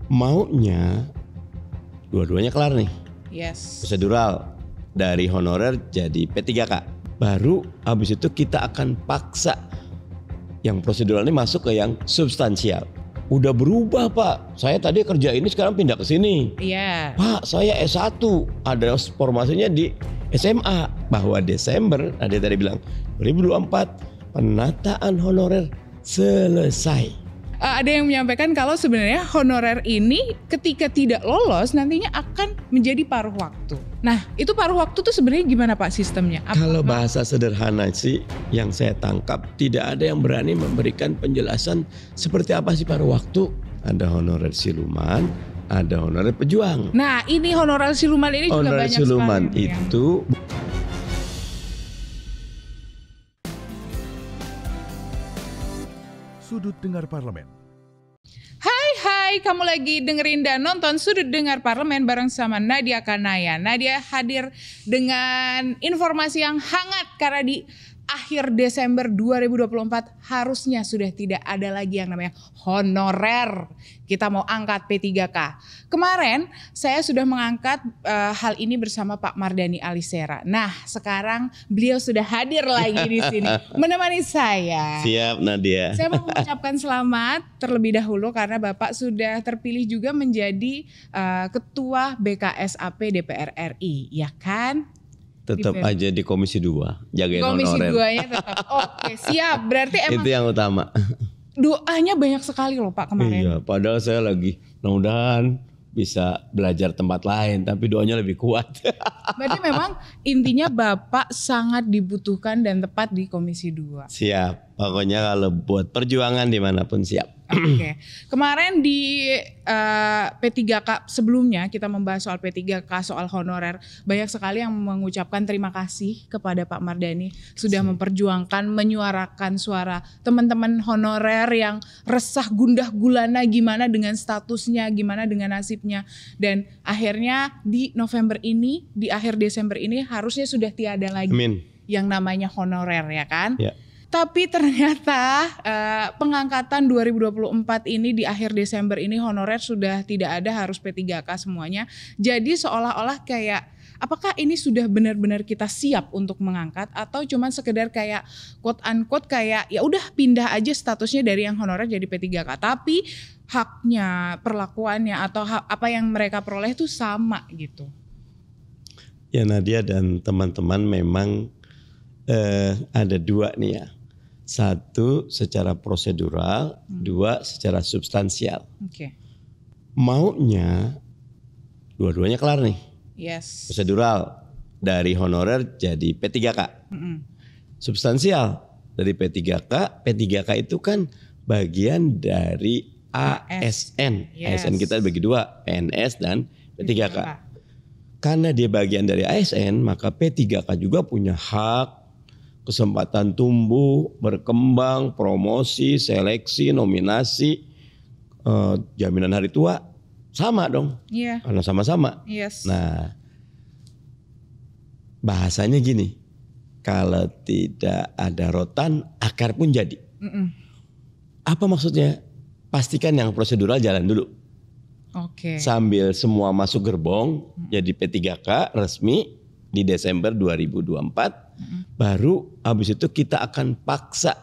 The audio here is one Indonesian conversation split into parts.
Maunya dua-duanya kelar nih. Yes. Prosedural dari honorer jadi P3K. Baru habis itu kita akan paksa yang prosedural ini masuk ke yang substansial. Udah berubah Pak, saya tadi kerja ini sekarang pindah ke sini. Iya. Pak, saya S1, ada formasinya di SMA. Bahwa Desember, ada tadi bilang 2024 penataan honorer selesai. Ada yang menyampaikan kalau sebenarnya honorer ini ketika tidak lolos nantinya akan menjadi paruh waktu. Nah, itu paruh waktu tuh sebenarnya gimana Pak sistemnya? Kalau bahasa sederhana sih yang saya tangkap, tidak ada yang berani memberikan penjelasan seperti apa sih paruh waktu. Ada honorer siluman, ada honorer pejuang. Nah, ini honorer siluman ini juga banyak sekali. Honorer siluman itu Sudut Dengar Parlemen. Hai, kamu lagi dengerin dan nonton Sudut Dengar Parlemen bareng sama Nadia Kanaya. Nadia hadir dengan informasi yang hangat karena di akhir Desember 2024 harusnya sudah tidak ada lagi yang namanya honorer. Kita mau angkat P3K. Kemarin saya sudah mengangkat hal ini bersama Pak Mardhani Alisera. Nah, sekarang beliau sudah hadir lagi di sini menemani saya. Siap Nadia. Saya mau mengucapkan selamat terlebih dahulu karena Bapak sudah terpilih juga menjadi Ketua BKSAP DPR RI, ya kan? Tetap aja di Komisi 2, jagain Komisi honorer. Komisi 2-nya tetap. Oke, siap. Berarti emang itu yang utama. Doanya banyak sekali loh Pak kemarin. Iya, padahal saya lagi mudah-mudahan bisa belajar tempat lain, tapi doanya lebih kuat. Berarti memang intinya Bapak sangat dibutuhkan dan tepat di Komisi 2. Siap, pokoknya kalau buat perjuangan dimanapun siap. Oke. Kemarin di P3K sebelumnya kita membahas soal P3K, soal honorer. Banyak sekali yang mengucapkan terima kasih kepada Pak Mardhani sudah memperjuangkan, menyuarakan suara teman-teman honorer yang resah gundah gulana gimana dengan statusnya, gimana dengan nasibnya. Dan akhirnya di November ini, di akhir Desember ini harusnya sudah tiada lagi yang namanya honorer, ya kan? Ya. Tapi ternyata pengangkatan 2024 ini di akhir Desember ini honorer sudah tidak ada, harus P3K semuanya. Jadi seolah-olah kayak apakah ini sudah benar-benar kita siap untuk mengangkat atau cuman sekedar kayak quote unquote kayak ya udah pindah aja statusnya dari yang honorer jadi P3K. Tapi haknya, perlakuannya atau apa yang mereka peroleh itu sama gitu. Ya Nadia dan teman-teman memang ada dua nih ya. Satu secara prosedural, dua secara substansial. Oke. Maunya dua-duanya kelar nih. Yes. Prosedural dari honorer jadi P3K. Substansial dari P3K. P3K itu kan bagian dari ASN. Yes. ASN kita bagi dua, PNS dan P3K. Karena dia bagian dari ASN, maka P3K juga punya hak, kesempatan tumbuh, berkembang, promosi, seleksi, nominasi, jaminan hari tua, sama dong. Iya. Karena sama-sama. Yes. Nah, bahasanya gini, kalau tidak ada rotan, akar pun jadi. Apa maksudnya? Pastikan yang prosedural jalan dulu. Oke. Sambil semua masuk gerbong, jadi P3K resmi di Desember 2024. Baru habis itu kita akan paksa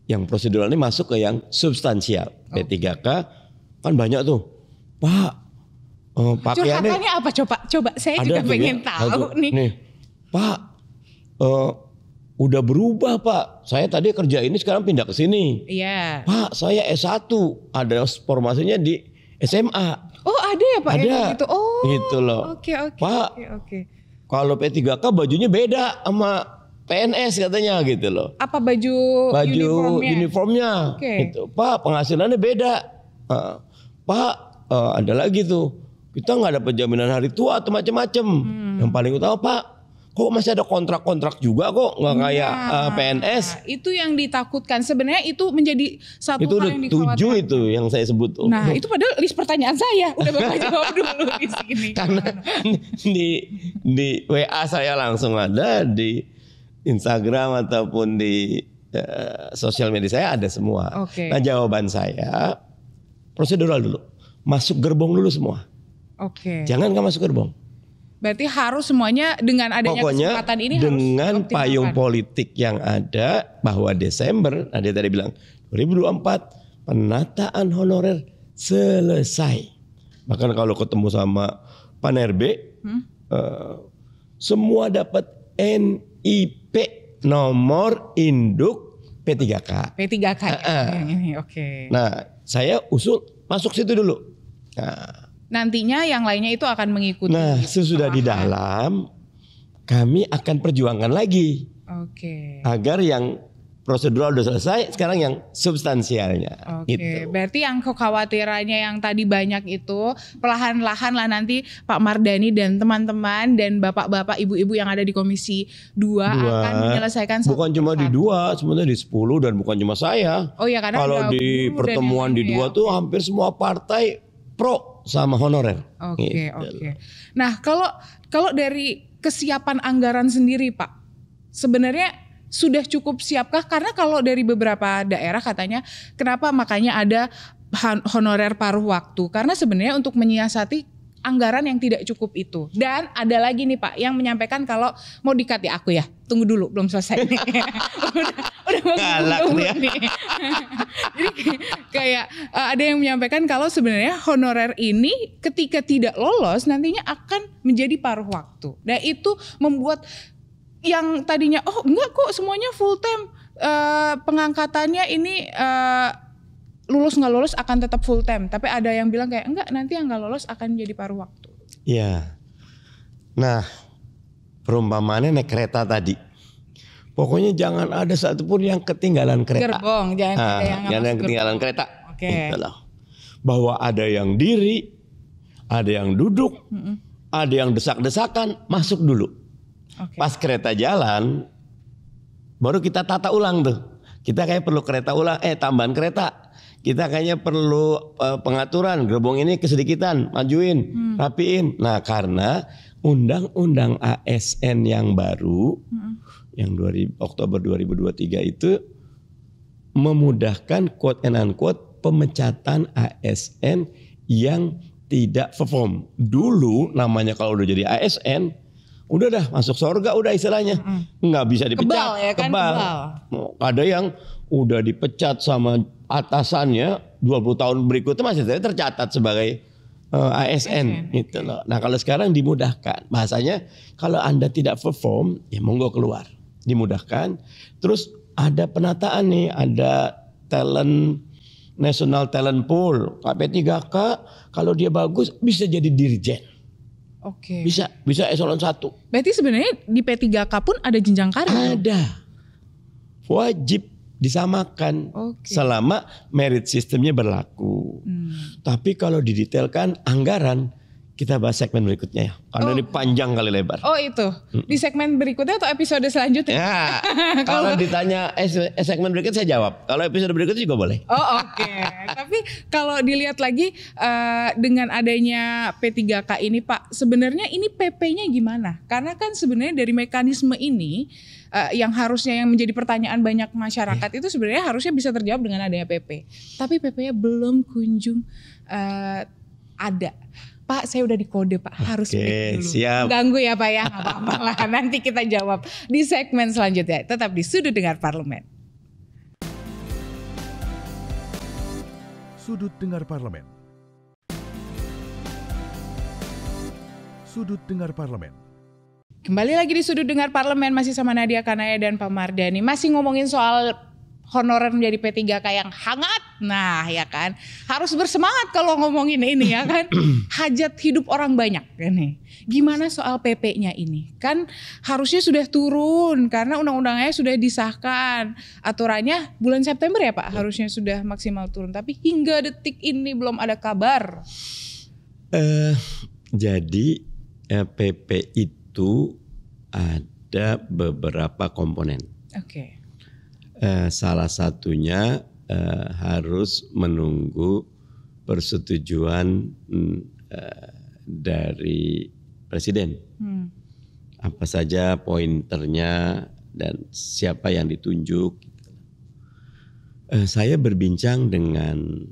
yang prosedural ini masuk ke yang substansial. P3K kan banyak tuh. Pak, pakaiannya curhatannya apa coba saya juga pengen tahu nih. Pak, udah berubah Pak. Saya tadi kerja ini sekarang pindah ke sini. Iya. Pak, saya S1, ada formasinya di SMA. Oh, ada ya Pak? Ada. Gitu. Oh. Gitu loh. Oke. Pak, Oke. kalau P3K bajunya beda sama PNS katanya gitu loh. Apa baju uniformnya gitu. Pak, penghasilannya beda. Pak, ada lagi tuh. Kita nggak dapat jaminan hari tua atau macam-macam. Yang paling utama Pak, kok masih ada kontrak-kontrak juga kok, nggak kayak PNS. Itu yang ditakutkan. Sebenarnya itu menjadi satu itu hal udah yang 7 itu yang saya sebut tuh. Nah, itu padahal list pertanyaan saya. Udah Bapak jawab dulu di sini. Karena di WA saya langsung ada, di Instagram ataupun di sosial media saya ada semua. Oke. Nah, jawaban saya prosedural dulu. masuk gerbong dulu semua. Oke. Jangan nggak masuk gerbong. Berarti harus semuanya dengan adanya Pokoknya kesempatan ini dengan harus payung dioptimalkan. politik yang ada bahwa Desember, dia tadi bilang 2024 penataan honorer selesai. Bahkan kalau ketemu sama Pak Nerbe, semua dapat NIP nomor induk P3K. P3K yang ini, oke. Nah, saya usul masuk situ dulu. Nantinya yang lainnya itu akan mengikuti. Nah, sesudah di dalam, kami akan perjuangkan lagi Oke. agar yang prosedural udah selesai, sekarang yang substansialnya. Oke, Gitu. berarti yang kekhawatirannya yang tadi banyak itu perlahan-lahan lah nanti Pak Mardhani dan teman-teman dan bapak-bapak, ibu-ibu yang ada di Komisi 2 akan menyelesaikan satu Bukan cuma di persatu. 2, sebenarnya di 10 dan bukan cuma saya. Oh ya, karena Kalau ada di buruh dan pertemuan yang di lain 2 ya. tuh hampir semua partai pro sama honorer. Oke, Gitu. oke. Nah, kalau dari kesiapan anggaran sendiri, Pak, sebenarnya sudah cukup siapkah? Karena kalau dari beberapa daerah katanya, kenapa makanya ada honorer paruh waktu? Karena sebenarnya untuk menyiasati anggaran yang tidak cukup itu. Dan ada lagi nih Pak yang menyampaikan kalau mau di-cut ya aku ya. Tunggu dulu, belum selesai nih. udah mau Galak tunggu dia. nih. Jadi kayak ada yang menyampaikan kalau sebenarnya honorer ini ketika tidak lolos nantinya akan menjadi paruh waktu. Dan itu membuat yang tadinya enggak kok semuanya full time, pengangkatannya ini lulus nggak lulus akan tetap full time, tapi ada yang bilang kayak enggak, nanti yang nggak lulus akan jadi paruh waktu. Iya. Nah, perumpamaannya naik kereta tadi. Pokoknya jangan ada satupun yang ketinggalan kereta. Gerbong, jangan ada yang jangan yang masuk ketinggalan gerbong. kereta. Oke. Gitu loh. Bahwa ada yang diri, ada yang duduk, ada yang desak-desakan, masuk dulu. Oke. Pas kereta jalan, baru kita tata ulang tuh. Kita kayak perlu kereta ulang, tambahan kereta. Kita kayaknya perlu pengaturan, gerbong ini kesedikitan, majuin, rapiin. Nah, karena undang-undang ASN yang baru, yang Oktober 2023 itu memudahkan quote and unquote pemecatan ASN yang tidak perform. Dulu namanya kalau udah jadi ASN, udah dah masuk surga udah istilahnya. Nggak bisa dipecat. Kebal ya kan, kebal. Ada yang udah dipecat sama atasannya 20 tahun berikutnya masih tercatat sebagai ASN gitu loh. Nah, kalau sekarang dimudahkan. Bahasanya kalau Anda tidak perform, ya monggo keluar. Dimudahkan. Terus ada penataan nih, ada National Talent Pool, KP3K, kalau dia bagus bisa jadi dirjen. Oke. Bisa eselon 1. Berarti sebenarnya di P3K pun ada jenjang karir. Ada. Wajib disamakan selama merit sistemnya berlaku. Tapi kalau didetailkan anggaran, kita bahas segmen berikutnya ya. Karena ini panjang kali lebar. Oh itu, di segmen berikutnya atau episode selanjutnya? Ya, kalau ditanya segmen berikutnya saya jawab. Kalau episode berikutnya juga boleh. Oh oke. Tapi kalau dilihat lagi dengan adanya P3K ini Pak, sebenarnya ini PP-nya gimana? Karena kan sebenarnya dari mekanisme ini yang harusnya yang menjadi pertanyaan banyak masyarakat itu sebenarnya harusnya bisa terjawab dengan adanya PP. Tapi PP-nya belum kunjung ada. Pak, saya udah dikode Pak, harus break dulu. Siap. Ganggu ya Pak ya, nggak apa-apa lah. Nanti kita jawab di segmen selanjutnya. Tetap di Sudut Dengar Parlemen. Sudut Dengar Parlemen. Sudut Dengar Parlemen. Kembali lagi di Sudut Dengar Parlemen, masih sama Nadia Kanaya dan Pak Mardhani. Masih ngomongin soal honorer menjadi P3K yang hangat. Nah ya kan, harus bersemangat kalau ngomongin ini ya kan. Hajat hidup orang banyak kan nih. Gimana soal PP-nya ini? Kan harusnya sudah turun karena undang-undangnya sudah disahkan. Aturannya bulan September ya Pak, harusnya sudah maksimal turun. Tapi hingga detik ini belum ada kabar. Jadi PP itu ada beberapa komponen. Oke. Salah satunya harus menunggu persetujuan dari presiden. Apa saja pointernya dan siapa yang ditunjuk. Saya berbincang dengan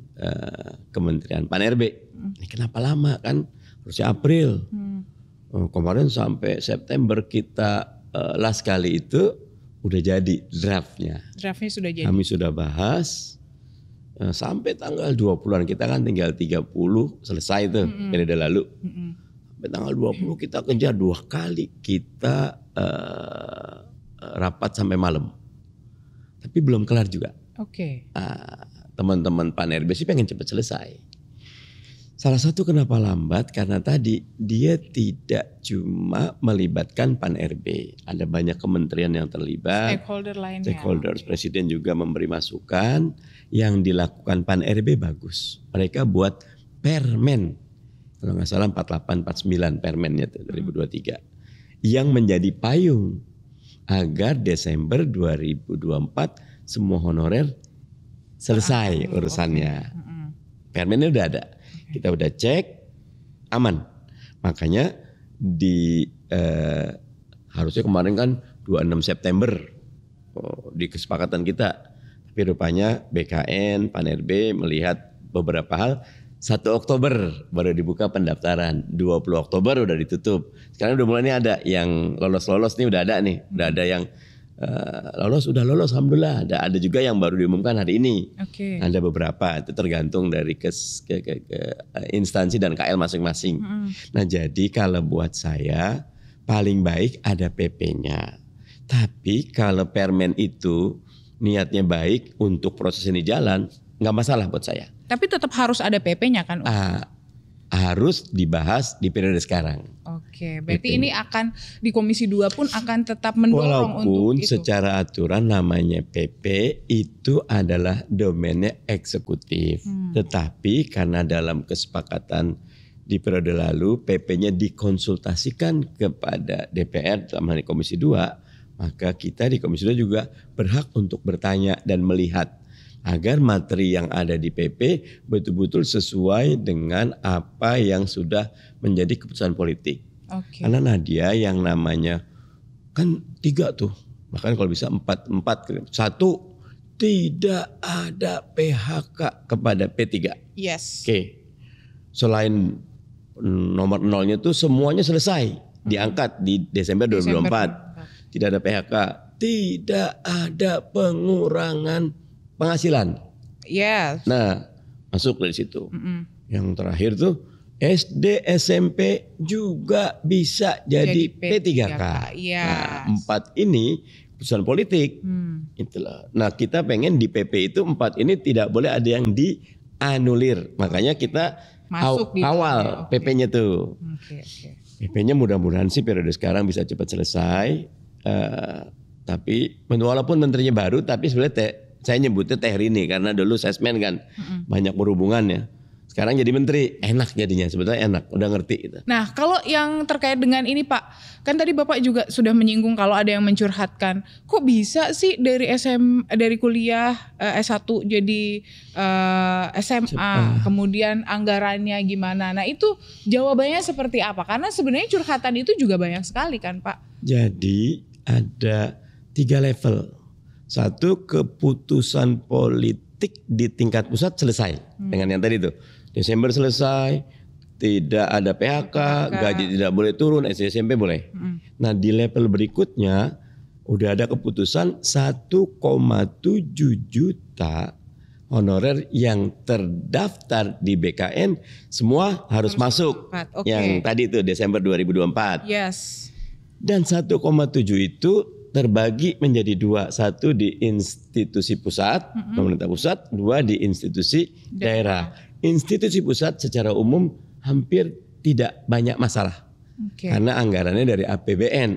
Kementerian Pan-RB. Ini kenapa lama kan? Harusnya April. Kemarin sampai September kita last kali itu udah jadi draftnya. Draftnya sudah jadi. Kami sudah bahas sampai tanggal 20-an, kita kan tinggal 30 selesai tuh periode lalu. Sampai tanggal 20 kita kejar 2 kali, kita rapat sampai malam. Tapi belum kelar juga. Oke. Teman-teman Pan-RB sih pengen cepat selesai. Salah satu kenapa lambat karena tadi dia tidak cuma melibatkan Pan-RB. Ada banyak kementerian yang terlibat. Stakeholder lainnya. Stakeholders, Presiden juga memberi masukan. Yang dilakukan Pan-RB bagus. Mereka buat permen. Kalau nggak salah 48-49 permennya itu 2023. Yang menjadi payung agar Desember 2024 semua honorer selesai urusannya. Permennya udah ada. Kita udah cek aman. Makanya harusnya kemarin kan 26 September di kesepakatan kita. Tapi rupanya BKN, Pan-RB melihat beberapa hal. 1 Oktober baru dibuka pendaftaran. 20 Oktober udah ditutup. Sekarang udah mulai nih ada yang lolos-lolos nih udah ada nih. Udah ada yang udah lolos alhamdulillah. Ada juga yang baru diumumkan hari ini. Oke. Ada beberapa, itu tergantung dari ke instansi dan KL masing-masing. Nah jadi kalau buat saya paling baik ada PP-nya. Tapi kalau permen itu niatnya baik untuk proses ini jalan, nggak masalah buat saya. Tapi tetap harus ada PP-nya kan? Harus dibahas di periode sekarang. Oke, berarti ini akan di Komisi 2 pun akan tetap mendorong walaupun untuk itu. Secara aturan namanya PP itu adalah domainnya eksekutif. Tetapi karena dalam kesepakatan di periode lalu PP-nya dikonsultasikan kepada DPR dalam hal ini Komisi 2, maka kita di Komisi 2 juga berhak untuk bertanya dan melihat agar materi yang ada di PP betul-betul sesuai dengan apa yang sudah menjadi keputusan politik. Oke. Karena Nadia yang namanya kan 3 tuh, bahkan kalau bisa 4. 1, tidak ada PHK kepada P3. Yes. Oke. Selain nomor 0-nya tuh semuanya selesai diangkat di Desember 2024. Tidak ada PHK, tidak ada pengurangan penghasilan. Yes. Nah, masuk dari situ. Yang terakhir tuh SD, SMP juga bisa jadi P3K. Yes. Nah, 4 ini keputusan politik. Itulah. Nah, kita pengen di PP itu 4 ini tidak boleh ada yang dianulir. Makanya kita Masuk di awal PP-nya tuh. Oke. PP-nya mudah-mudahan sih periode sekarang bisa cepat selesai. Tapi walaupun menterinya baru, tapi sebenarnya saya nyebutnya Teh Rini karena dulu sesmen kan banyak berhubungannya. Sekarang jadi menteri, enak jadinya, sebetulnya enak, udah ngerti gitu. Nah kalau yang terkait dengan ini Pak, kan tadi Bapak juga sudah menyinggung kalau ada yang mencurhatkan, kok bisa sih dari kuliah S1 jadi SMA, kemudian anggarannya gimana? Nah itu jawabannya seperti apa? Karena sebenarnya curhatan itu juga banyak sekali kan Pak. Jadi ada 3 level. 1, keputusan politik di tingkat pusat selesai dengan yang tadi tuh. Desember selesai, tidak ada PHK, gaji tidak boleh turun, SD SMP boleh. Nah di level berikutnya udah ada keputusan 1,7 juta honorer yang terdaftar di BKN semua harus masuk. Okay. Yang tadi itu Desember 2024. Yes. Dan 1,7 itu terbagi menjadi 2, 1 di institusi pusat, pemerintah pusat, 2 di institusi daerah. Institusi pusat secara umum hampir tidak banyak masalah. Karena anggarannya dari APBN.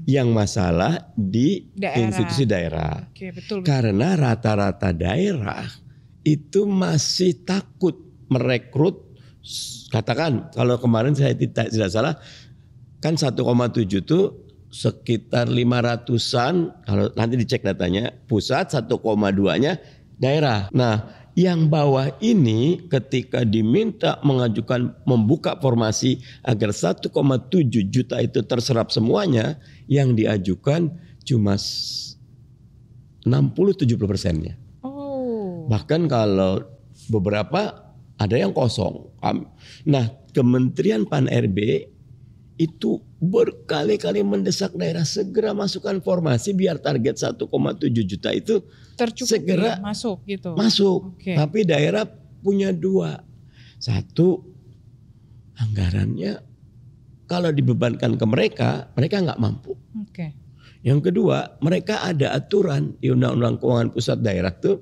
Yang masalah di institusi daerah. Betul. Karena rata-rata daerah itu masih takut merekrut, katakan kalau kemarin saya tidak salah, kan 1,7 itu sekitar 500-an, kalau nanti dicek datanya, pusat 1,2-nya daerah. Nah, yang bawah ini ketika diminta membuka formasi agar 1,7 juta itu terserap semuanya, yang diajukan cuma 60-70%-nya. Bahkan kalau beberapa ada yang kosong. Nah, Kementerian Pan-RB itu berkali-kali mendesak daerah segera masukkan formasi biar target 1,7 juta itu Tercukupi, segera masuk gitu. Masuk. Oke. Tapi daerah punya dua. Satu, anggarannya kalau dibebankan ke mereka nggak mampu. Oke. Yang kedua, mereka ada aturan di Undang-Undang Keuangan Pusat Daerah tuh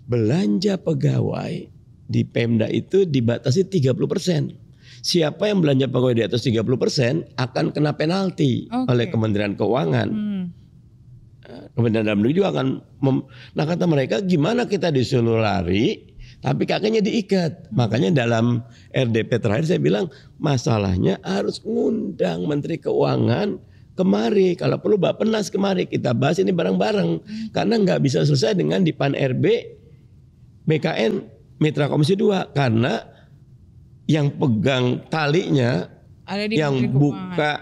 belanja pegawai di Pemda itu dibatasi 30%. Siapa yang belanja pegawai di atas 30% akan kena penalti oleh Kementerian Keuangan. Kementerian Dalam Negeri juga akan nah kata mereka gimana kita disuruh lari tapi kakinya diikat. Makanya dalam RDP terakhir saya bilang masalahnya harus ngundang Menteri Keuangan kemari. Kalau perlu Bappenas kemari kita bahas ini bareng-bareng. Karena nggak bisa selesai dengan di Pan-RB BKN Mitra Komisi 2 karena yang pegang talinya Ada di yang Menteri buka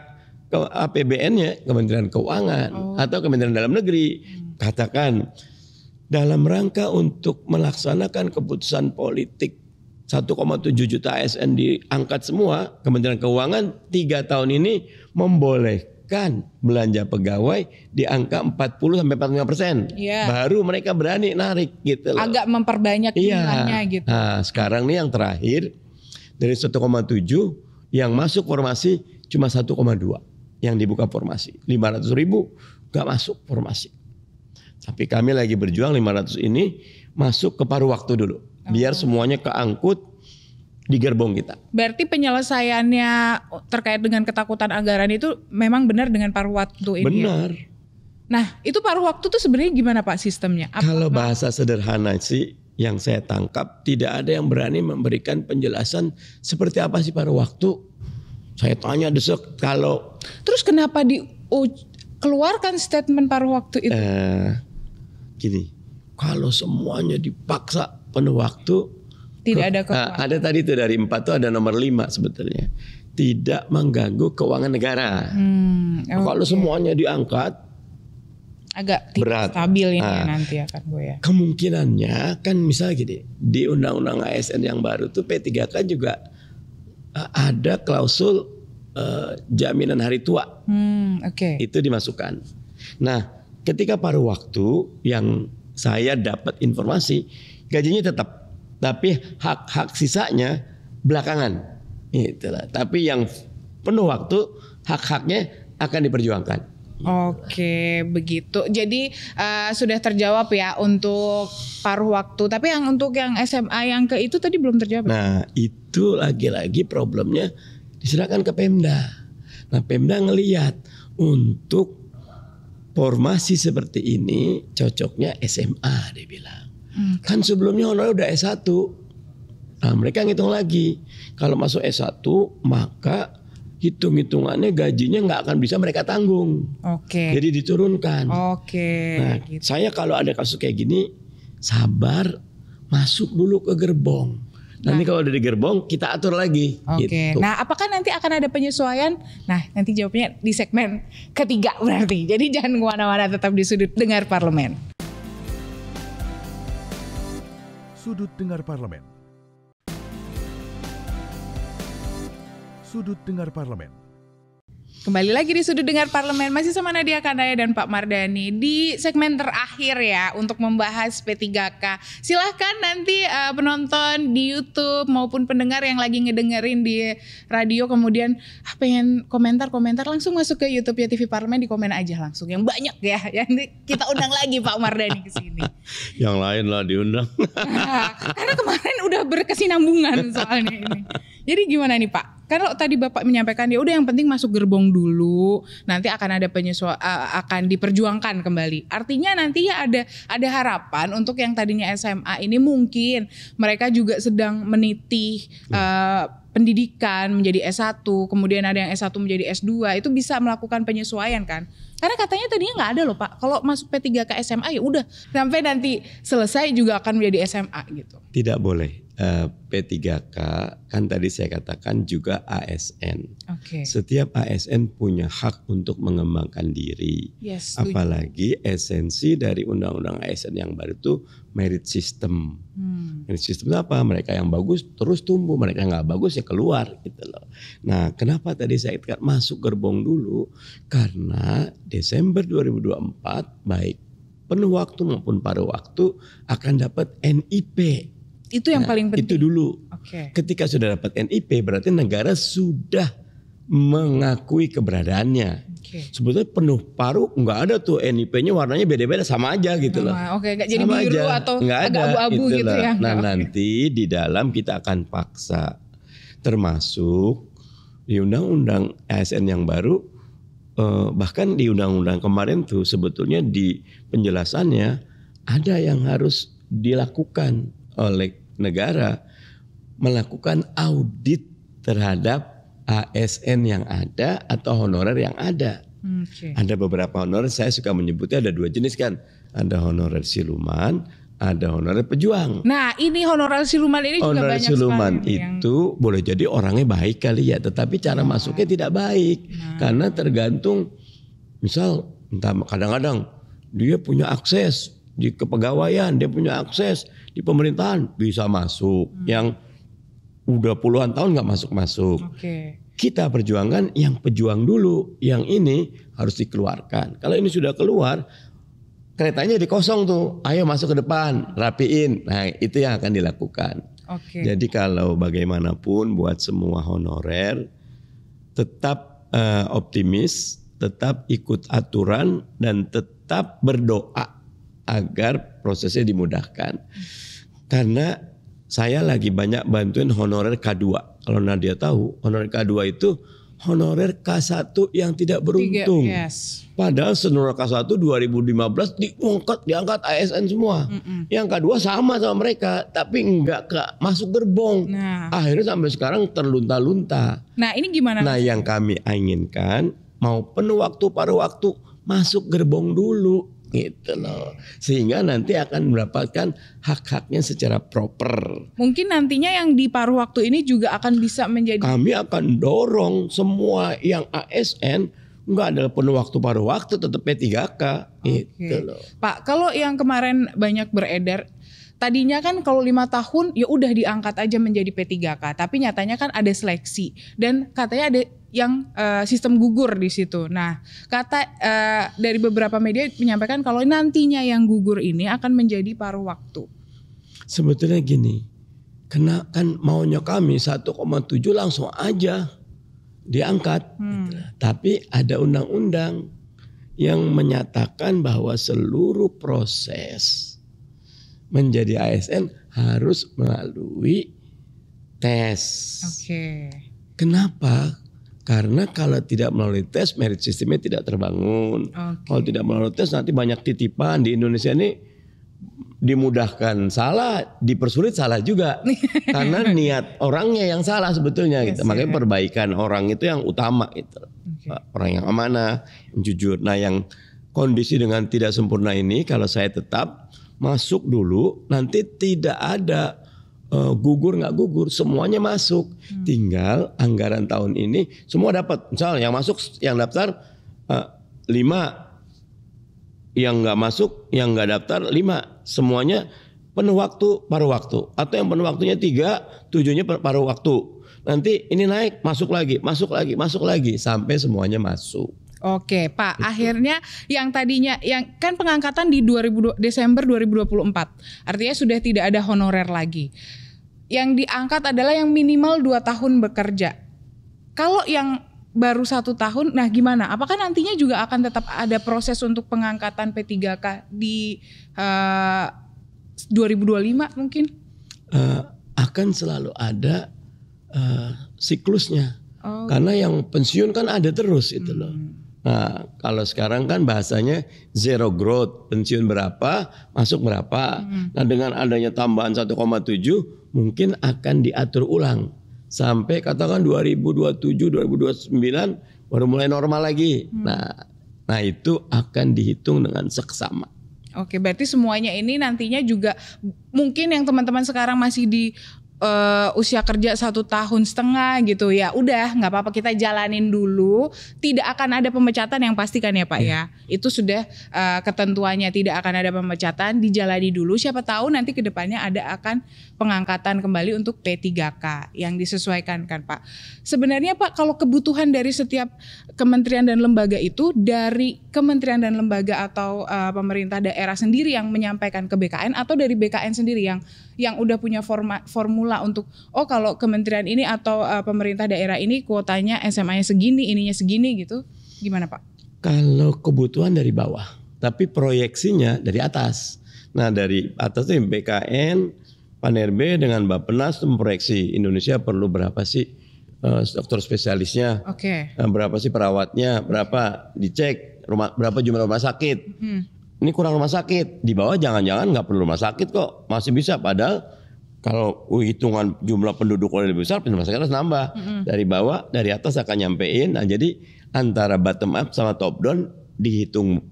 ke APBN-nya Kementerian Keuangan atau Kementerian Dalam Negeri. Katakan dalam rangka untuk melaksanakan keputusan politik 1,7 juta ASN diangkat semua, Kementerian Keuangan 3 tahun ini membolehkan belanja pegawai di angka 40-45%. Iya. Baru mereka berani narik gitu loh. Agak memperbanyak jumlahnya gitu. Nah, sekarang nih yang terakhir dari 1,7 yang masuk formasi cuma 1,2 yang dibuka formasi. 500 ribu gak masuk formasi. Tapi kami lagi berjuang 500 ini masuk ke paruh waktu dulu. Biar semuanya keangkut di gerbong kita. Berarti penyelesaiannya terkait dengan ketakutan anggaran itu memang benar dengan paruh waktu ini. Benar. Ya? Nah, itu paruh waktu tuh sebenarnya gimana Pak sistemnya? Kalau bahasa sederhana sih yang saya tangkap tidak ada yang berani memberikan penjelasan seperti apa sih paruh waktu. Saya tanya desek kalau. Terus kenapa dikeluarkan statement paruh waktu itu? Gini, kalau semuanya dipaksa penuh waktu. Tidak ada kekuatan. Ada tadi tuh dari 4 tuh ada nomor 5 sebetulnya. Tidak mengganggu keuangan negara. Kalau semuanya diangkat. Agak berat. Stabil ini nanti akan gue ya. Kemungkinannya kan misalnya gini. Di Undang-Undang ASN yang baru tuh P3K juga ada klausul jaminan hari tua. Itu dimasukkan. Nah ketika paruh waktu yang saya dapat informasi gajinya tetap, tapi hak-hak sisanya belakangan. Itulah. Tapi yang penuh waktu hak-haknya akan diperjuangkan. Oke, begitu. Jadi sudah terjawab ya untuk paruh waktu. Tapi yang untuk yang SMA yang ke itu tadi belum terjawab. Nah itu lagi-lagi problemnya diserahkan ke Pemda. Nah Pemda ngelihat untuk formasi seperti ini cocoknya SMA dia bilang. Kan sebelumnya honorer udah S1. Nah mereka ngitung lagi. Kalau masuk S1 maka hitung-hitungannya gajinya nggak akan bisa mereka tanggung. Jadi diturunkan. Nah gitu. saya kalau ada kasus kayak gini sabar masuk dulu ke gerbong. Nanti kalau udah di gerbong kita atur lagi. Gitu. Nah apakah nanti akan ada penyesuaian? Nah nanti jawabnya di segmen ketiga berarti. Jadi jangan kemana-mana, tetap di Sudut Dengar Parlemen. Sudut Dengar Parlemen. Sudut Dengar Parlemen. Kembali lagi di Sudut Dengar Parlemen, masih sama Nadia Kanaya dan Pak Mardhani di segmen terakhir ya untuk membahas P3K. Silahkan nanti penonton di YouTube maupun pendengar yang lagi ngedengerin di radio kemudian pengen komentar-komentar langsung masuk ke YouTube ya TV Parlemen, di komen aja langsung yang banyak ya. Yang kita undang lagi Pak Mardhani ke sini. Yang lain lah diundang. Karena kemarin udah berkesinambungan soalnya ini. Jadi gimana nih Pak? Kalau tadi Bapak menyampaikan ya udah yang penting masuk gerbong dulu, nanti akan ada akan diperjuangkan kembali. Artinya nanti ya ada harapan untuk yang tadinya SMA ini mungkin mereka juga sedang meniti pendidikan menjadi S1, kemudian ada yang S1 menjadi S2, itu bisa melakukan penyesuaian kan? Karena katanya tadinya nggak ada loh Pak. Kalau masuk P3K SMA ya udah sampai nanti selesai juga akan menjadi SMA gitu. Tidak boleh. P3K kan tadi saya katakan juga ASN. Oke. Setiap ASN punya hak untuk mengembangkan diri. Yes, setuju. Apalagi esensi dari undang-undang ASN yang baru itu merit system. Merit system itu apa? Mereka yang bagus terus tumbuh, mereka yang nggak bagus ya keluar gitu loh. Nah, kenapa tadi saya katakan masuk gerbong dulu? Karena Desember 2024 baik penuh waktu maupun paruh waktu akan dapat NIP. Itu yang paling penting. Itu dulu. Oke. Ketika sudah dapat NIP berarti negara sudah mengakui keberadaannya. Oke. Sebetulnya penuh paruh nggak ada tuh NIP-nya warnanya beda-beda sama aja gitu loh. Oke, nggak jadi Sama biru aja. atau Nggak agak ada, abu-abu gitu loh. ya. Nah Oke. nanti di dalam kita akan paksa, termasuk di undang-undang ASN yang baru, bahkan di undang-undang kemarin tuh sebetulnya di penjelasannya ada yang harus dilakukan oleh negara, melakukan audit terhadap ASN yang ada atau honorer yang ada. Oke. Ada beberapa honorer, saya suka menyebutnya ada 2 jenis kan. Ada honorer siluman, ada honorer pejuang. Nah, ini honorer siluman ini juga Honorer banyak siluman sekali yang itu boleh jadi orangnya baik kali ya, tetapi cara masuknya tidak baik. Karena tergantung, misal entah kadang-kadang dia punya akses di kepegawaian, dia punya akses di pemerintahan bisa masuk. Yang udah puluhan tahun nggak masuk-masuk. Oke. Kita perjuangkan yang pejuang dulu, yang ini harus dikeluarkan. Kalau ini sudah keluar, keretanya dikosong tuh, ayo masuk ke depan, rapiin. Nah itu yang akan dilakukan. Oke. Jadi kalau bagaimanapun buat semua honorer, tetap optimis, tetap ikut aturan, dan tetap berdoa agar prosesnya dimudahkan. Karena saya lagi banyak bantuin honorer K2. Kalau Nadia tahu, honorer K2 itu honorer K1 yang tidak beruntung. Yes. Padahal senior K1 2015 diangkat ASN semua. Yang K2 sama mereka, tapi enggak masuk gerbong. Nah. Akhirnya sampai sekarang terlunta-lunta. Nah, ini gimana? Nah, yang kami inginkan mau penuh waktu paruh waktu masuk gerbong dulu gitu loh. Sehingga nanti akan mendapatkan hak-haknya secara proper. Mungkin nantinya yang di paruh waktu ini juga akan bisa menjadi. Kami akan dorong semua yang ASN enggak ada penuh waktu paruh waktu tetap P3K gitu loh. Pak, kalau yang kemarin banyak beredar, tadinya kan kalau 5 tahun ya udah diangkat aja menjadi P3K, tapi nyatanya kan ada seleksi dan katanya ada yang sistem gugur di situ. Nah, dari beberapa media menyampaikan kalau nantinya yang gugur ini akan menjadi paruh waktu. Sebetulnya gini, kan maunya kami 1,7 langsung aja diangkat. Gitu. Tapi ada undang-undang yang menyatakan bahwa seluruh proses menjadi ASN harus melalui tes. Oke. Kenapa? Karena kalau tidak melalui tes, merit sistemnya tidak terbangun. Kalau tidak melalui tes, nanti banyak titipan di Indonesia ini dimudahkan salah, dipersulit salah juga. Karena niat orangnya yang salah sebetulnya. Gitu. Makanya perbaikan orang itu yang utama. Gitu. Orang yang amanah, yang jujur. Nah, yang kondisi dengan tidak sempurna ini, kalau saya tetap masuk dulu, nanti tidak ada gugur nggak gugur, semuanya masuk. Tinggal anggaran tahun ini semua dapat. Misal yang masuk, yang daftar 5, yang nggak masuk, yang nggak daftar 5, semuanya penuh waktu, paruh waktu. Atau yang penuh waktunya 3, 7-nya paruh waktu. Nanti ini naik, masuk lagi, sampai semuanya masuk. Oke, Pak. Akhirnya yang tadinya yang kan pengangkatan di Desember 2024. Artinya sudah tidak ada honorer lagi. Yang diangkat adalah yang minimal 2 tahun bekerja. Kalau yang baru 1 tahun, nah gimana? Apakah nantinya juga akan tetap ada proses untuk pengangkatan P3K di 2025 mungkin? Akan selalu ada siklusnya. Karena yang pensiun kan ada terus itu loh. Nah, kalau sekarang kan bahasanya zero growth, pensiun berapa, masuk berapa. Nah, dengan adanya tambahan 1,7 mungkin akan diatur ulang sampai katakan 2027, 2029 baru mulai normal lagi. Nah, itu akan dihitung dengan seksama. Oke, berarti semuanya ini nantinya juga mungkin yang teman-teman sekarang masih di usia kerja 1,5 tahun gitu ya, udah nggak apa-apa kita jalanin dulu, tidak akan ada pemecatan yang pastikan ya Pak ya, itu sudah ketentuannya tidak akan ada pemecatan, dijalani dulu, siapa tahu nanti kedepannya ada akan pengangkatan kembali untuk P3K yang disesuaikan kan Pak. Sebenarnya Pak, kalau kebutuhan dari setiap kementerian dan lembaga itu, dari kementerian dan lembaga atau pemerintah daerah sendiri yang menyampaikan ke BKN, atau dari BKN sendiri yang udah punya formula untuk kalau kementerian ini atau pemerintah daerah ini kuotanya SMA-nya segini, ininya segini gitu, gimana Pak? Kalau kebutuhan dari bawah, tapi proyeksinya dari atas. Nah dari atas itu BKN, Pan-RB dengan Bappenas itu memproyeksi Indonesia perlu berapa sih dokter spesialisnya, berapa sih perawatnya, berapa dicek, berapa jumlah rumah sakit. Ini kurang rumah sakit, di bawah jangan-jangan nggak perlu rumah sakit kok, masih bisa. Padahal kalau hitungan jumlah penduduk lebih besar, rumah sakit harus nambah. Dari bawah, dari atas akan nyampein. Nah jadi antara bottom up sama top down dihitung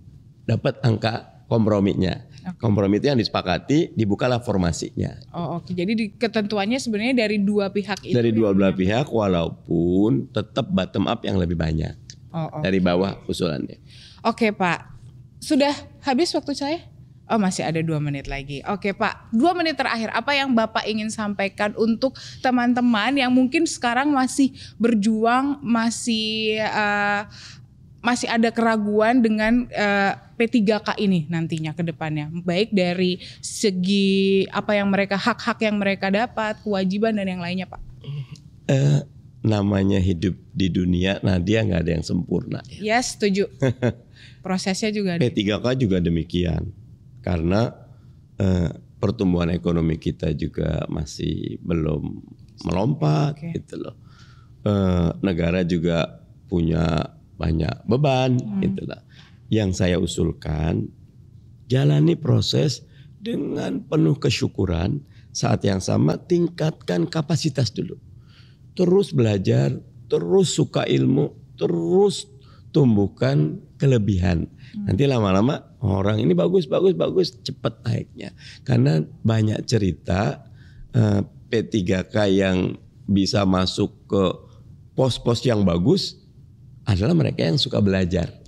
dapat angka komprominya. Kompromi itu yang disepakati, dibukalah formasinya. Oke. Jadi ketentuannya sebenarnya dari dua pihak itu. Dari dua belah pihak, walaupun tetap bottom up yang lebih banyak. Dari bawah usulannya. Oke Pak, sudah habis waktu saya? Masih ada 2 menit lagi. Oke Pak, 2 menit terakhir, apa yang Bapak ingin sampaikan untuk teman-teman yang mungkin sekarang masih berjuang, masih ada keraguan dengan P3K ini nantinya ke depannya, baik dari segi apa yang mereka, hak-hak yang mereka dapat, kewajiban dan yang lainnya Pak? Namanya hidup di dunia, nah dia nggak ada yang sempurna. Ya setuju. Prosesnya juga ada. P3K juga demikian, karena pertumbuhan ekonomi kita juga masih belum melompat gitu loh. Negara juga punya banyak beban gitu loh. Yang saya usulkan, jalani proses dengan penuh kesyukuran, saat yang sama tingkatkan kapasitas dulu. Terus belajar, terus suka ilmu, terus tumbuhkan kelebihan. Nanti lama-lama orang ini bagus cepat naiknya. Karena banyak cerita P3K yang bisa masuk ke pos-pos yang bagus adalah mereka yang suka belajar.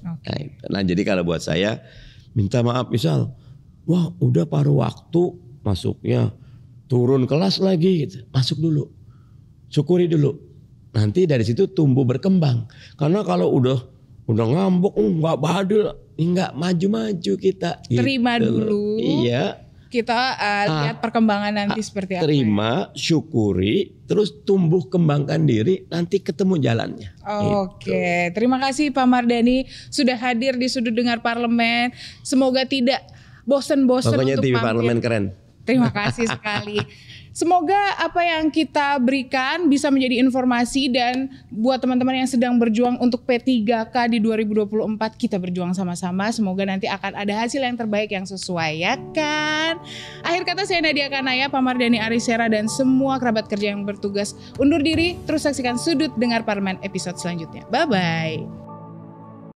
Nah jadi kalau buat saya, minta maaf misal, wah udah paruh waktu masuknya, turun kelas lagi gitu. Masuk dulu, syukuri dulu. Nanti dari situ tumbuh berkembang. Karena kalau udah ngambek, nggak badul, nggak maju-maju kita. Terima gitu dulu. Iya. Kita lihat perkembangan nanti seperti apa. Terima, syukuri, terus tumbuh kembangkan diri, nanti ketemu jalannya. Oke, terima kasih Pak Mardhani sudah hadir di Sudut Dengar Parlemen. Semoga tidak bosan-bosan untuk Pokoknya TV mampir. Parlemen keren. Terima kasih sekali. Semoga apa yang kita berikan bisa menjadi informasi, dan buat teman-teman yang sedang berjuang untuk P3K di 2024, kita berjuang sama-sama. Semoga nanti akan ada hasil yang terbaik yang sesuai, ya kan? Akhir kata, saya Nadia Kanaya, Pak Mardhani Alisera, dan semua kerabat kerja yang bertugas undur diri. Terus saksikan Sudut Dengar Parlemen episode selanjutnya. Bye-bye.